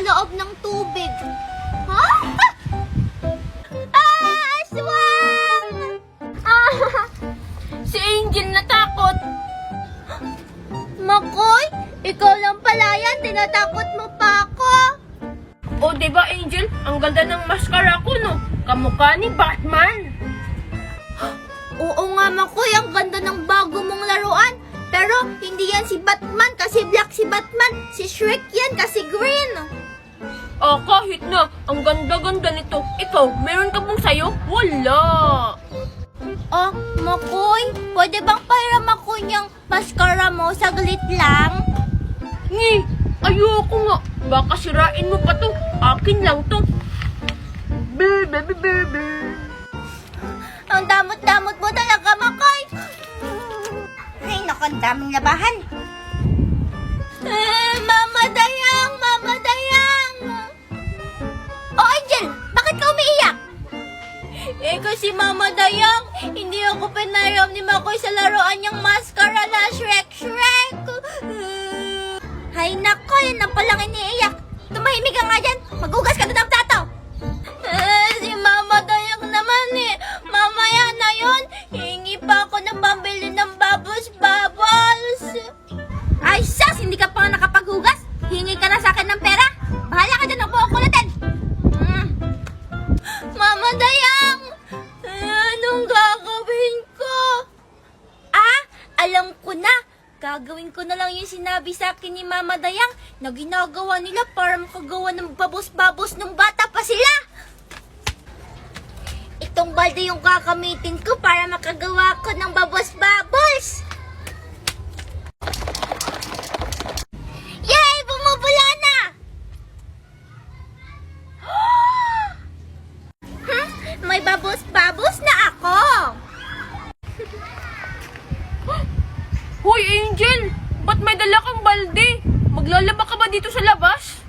loob ng tubig. Ha? Aswang! Si Angel natakot. Makoy, ikaw lang pala yan. Tinatakot mo pa ako. O, diba Angel? Ang ganda ng maskara ko, no? Kamukha ni Batman. Oo nga, Makoy. Ang ganda ng bago mong laruan. Pero hindi yan si Batman kasi black si Batman. Si Shrek yan kasi green. Kahit na. Ang ganda-ganda nito. Ikaw, meron ka bang sayo? Wala. Oh, Makoy, pwede bang pahiram ako niyang mascara mo? Saglit lang. Ngi, ayoko nga. Baka sirain mo pa to. Akin lang to. Be. Ang damot-damot mo talaga, Makoy. Ay, naku, ang daming labahan. Mama Dayang! Mama Dayang! Oh, Angel! Bakit ka umiiyak? Kasi Mama Dayang, hindi ako pinahiram ni Makoy sa laruan niyang mascara na Shrek. Hay nako, yan ang palang iniiyak. Tumahimik ka nga dyan. Magugas ka doon ng plato. Si Mama Dayang naman eh. Mamaya na yun, hingi pa ako ng pambili ng bubbles. Ay, sus! Hindi ka pa nakapaghugas. Hingi ka na sa akin ng pera. Bahala ka dyan, ako natin. Mama Dayang! Anong gagawin ko? Alam ko na. Gagawin ko na lang yung sinabi sa akin ni Mama Dayang na ginagawa nila para makagawa ng babos-babos nung bata pa sila. Itong balde yung kakamitin ko para makagawa ko ng babos-babos. Yay! Bumubula na! May babos-babos na ako! Hoy, Angel! Ba't may dala kang balde? Maglalaba ka ba dito sa labas?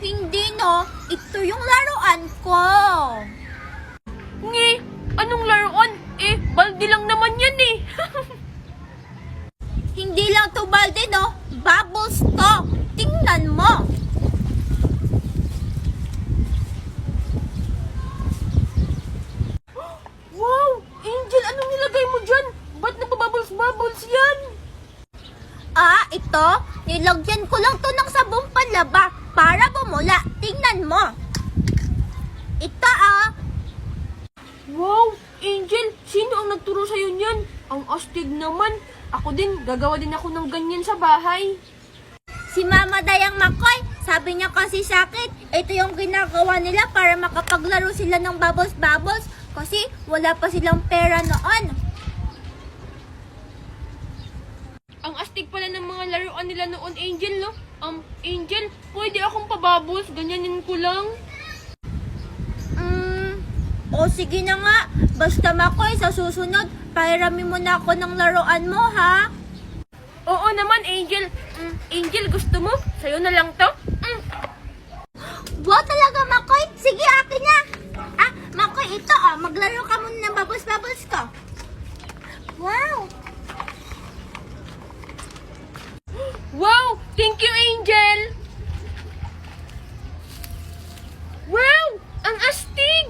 Hindi no, ito yung laruan ko. Ngi, anong laruan? Balde lang naman yan eh. Hindi lang to balde no, bubbles to. Tingnan mo. Wow! Angel, anong nilagay mo dyan? Ba't nababubbles-bubbles yan? Ito, nilagyan ko lang to ng sabong panlaba para bumula. Tingnan mo. Ito Wow! Angel, sino ang nagturo sa'yo niyan? Ang astig naman. Ako din, gagawa din ako ng ganyan sa bahay. Si Mama Dayang Makoy, sabi niya kasi sa akin, ito yung ginagawa nila para makapaglaro sila ng bubbles-bubbles kasi wala pa silang pera noon. Ang astig pala ng mga laruan nila noon, Angel, no? Angel, pwede akong pabubbles, ganyanin ko lang. O sige na nga, basta Makoy, sa susunod, pahiramin mo na ako ng laruan mo, ha? Oo naman, Angel. Angel, gusto mo? Sa'yo na lang to? Wow talaga, Makoy. Sige, akin na. Makoy, ito, maglaro ka muna ng bubbles-bubbles ko. Wow! Wow! Thank you, Angel! Wow! Ang astig!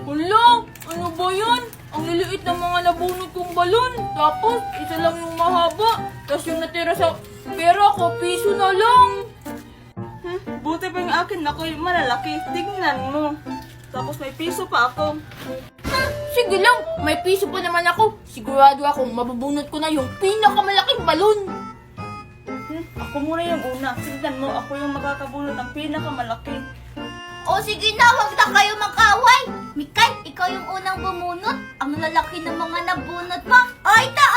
Hala! Ano ba yan? Ang liliit ng mga nabunot kong balon. Tapos, isa lang yung mahaba. Tapos yung natira sa pera ko, piso na lang. Buti pa yung akin na ko yung malalaki. Tingnan mo. Tapos may piso pa ako. Sige lang, may piso pa naman ako. Sigurado akong mabubunot ko na yung pinakamalaking balon. Ako muna yung una. Tingnan mo, ako yung makakabunot ng pinakamalaki. O sige na, wag na kayo mag-away. Mikay, ikaw yung unang bumunot. Ang lalaki ng mga nabunot mo. O, ito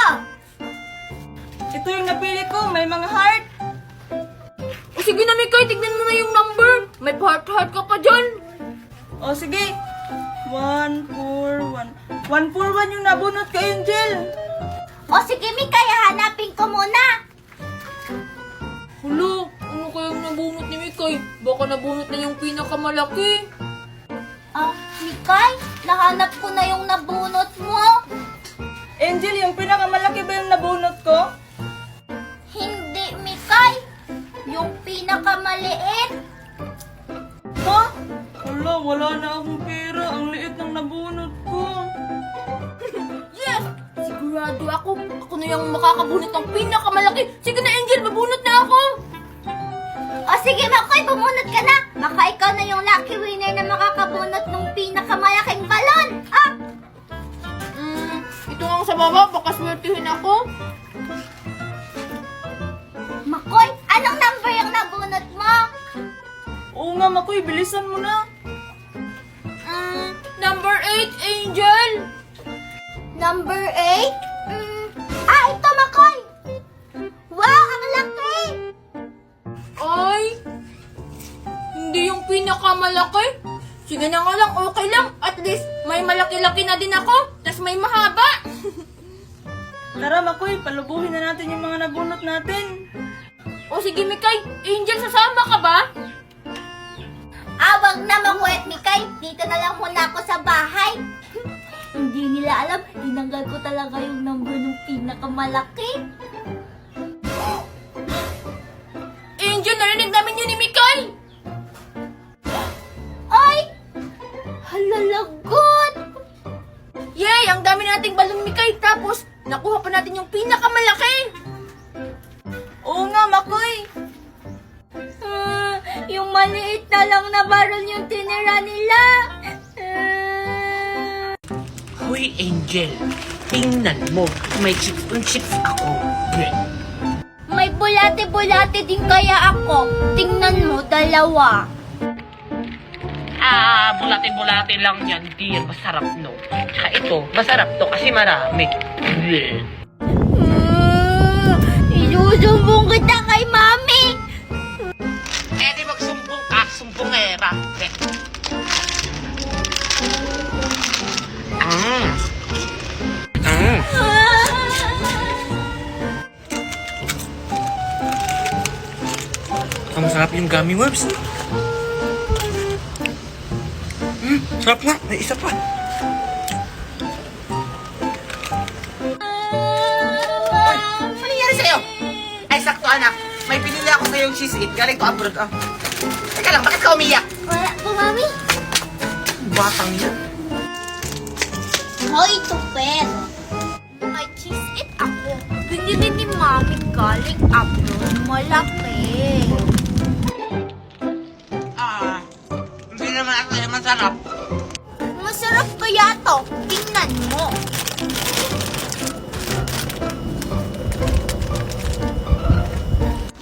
Ito yung napili ko. May mga heart. O sige na, Mikay, tignan mo na yung number. May heart-heart ka pa dyan. O sige. 141. 141 yung nabunot ko, Angel. O sige, Mikay, hahanapin ko muna. Hala, ano kayang nabunot ni Mikay? Baka nabunot na yung pinakamalaki. Mikay, nahanap ko na yung nabunot mo. Angel, yung pinakamalaki ba yung nabunot ko? Hindi, Mikay. pinakamaliit. Ha? Hala, wala na akong pera. Ang liit ng nabunot ko. Yes! Sigurado ako. Ako na yung makakabunot ng pinakamalaki. Sige na, Angel, mabunot na ako. O sige, Makoy, bumunot ka na. Baka ikaw na yung lucky winner na makakabunot ng pinakamalaking balon. Ah! Ito ang sa baba. Baka swertihin ako. Makoy, anong number yung nabunot mo? Oo nga, Makoy, bilisan mo na. Number 8, Angel. Number 8? Ito, Makoy. Wow, ang laki. Ay, hindi yung pinakamalaki. Sige na nga lang, okay lang. At least, may malaki-laki na din ako. Tas may mahaba. Tara, Makoy, palubuhin na natin yung mga nabunot natin. O sige, Mikay. Angel, sasama ka ba? Wag na, Makoy at Mikay. Dito na lang muna ako sa bahay. Hindi nila alam, tinanggal ko talaga yung number ng pinakamalaki. Angel, narinig namin yun ni Mikay. Ay! Halalagot! Yay! Ang dami nating balong, Mikay. Tapos, nakuha pa natin yung pinakamalaki. Oo nga, Makoy. Yung maliit na lang na barrel yung tinira nila. Hoy, Angel, tingnan mo. May chips on chips ako. May bulate-bulate din kaya ako. Tingnan mo, dalawa. Bulate-bulate lang yan. Di yan masarap, no? Tsaka ito, masarap to kasi marami. Ilusumbong kita kay Mami. Eh, di magsumbong ka. Sumbongera. Ang masarap yung gummy worms. Sarap nga. May isa pa. Ano nangyari sa'yo? Ay, sakto anak. May pinili ako sa'yo yung cheese it. Galing to abroad. Teka lang, bakit ka umiyak? Wala po, Mami. Batang yan. Hoy, Tuper. May cheese it ako. Binili ni Mami galing abroad. Malaki. Hindi naman ako yung masarap. Masarap kaya to. Tingnan mo.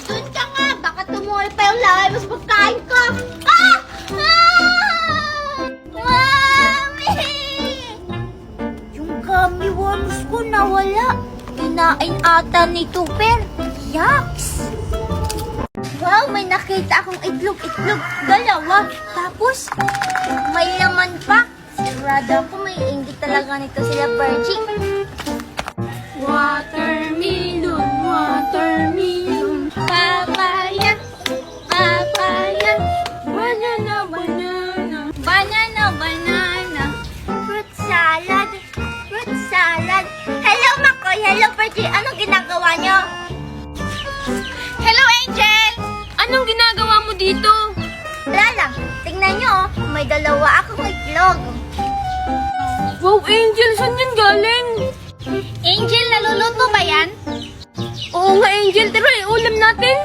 Doon ka nga. Baka tumuhay pa yung lahat. Mas pagkain ko. Ah! Mami! Yung gummy worms ko nawala. Kinain ata ni Tuper. Yucks! Wow, may nakita akong itlog. Dalawa. Tapos, may laman pa. Sigurado ako may ingit talaga nito sila, Virgie. Watermelon, watermelon. Papaya, papaya. Banana, banana. Banana, banana. Fruit salad, fruit salad. Hello, Makoy. Hello, Virgie. Anong ginagawa nyo? Hello, Angel! Anong ginagawa mo dito? Wala lang. Tingnan nyo, oh. May dalawa akong itlog. Wow, Angel! Saan yan galing? Angel, naluluto ba yan? Oo nga, Angel. Tara, ulam natin.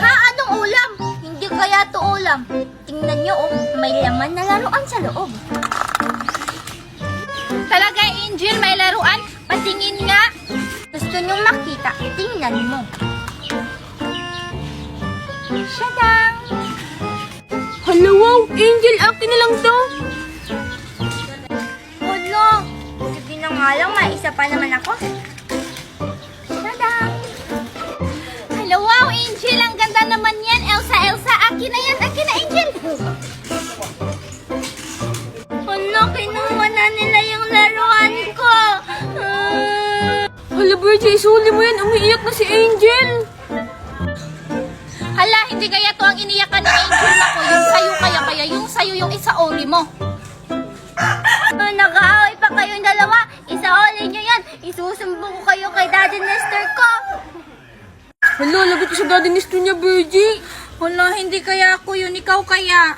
Ha? Anong ulam? Hindi kaya to ulam. Tingnan nyo, oh. May laman na laruan sa loob. Talaga, Angel, may laruan. Patingin nga. Gusto nyong makita? Tingnan mo. Shadang! Hala, wow! Angel, akin na lang to. Wala. Sige na nga lang, may isa pa naman ako. Shadang! Hala, wow, Angel! Ang ganda naman yan. Elsa, akin na yan. Akin na, Angel. Hala, kinuha na nila yung laruan ko. Hala, Virgie, isuli mo yan. Umiiyak na si Angel. Hala, hindi kaya to ang iniyakan ni Angel ako. Yung sayo kaya yung sayo yung isaoli mo. Nag-aaway pa kayong dalawa. Isaoli nyo yan. Isusumbong ko kayo kay Daddy Nestor ko. Hala, lagot ko sa daddy ni niya, Virgie. Hala, hindi kaya ako yun. Ikaw kaya.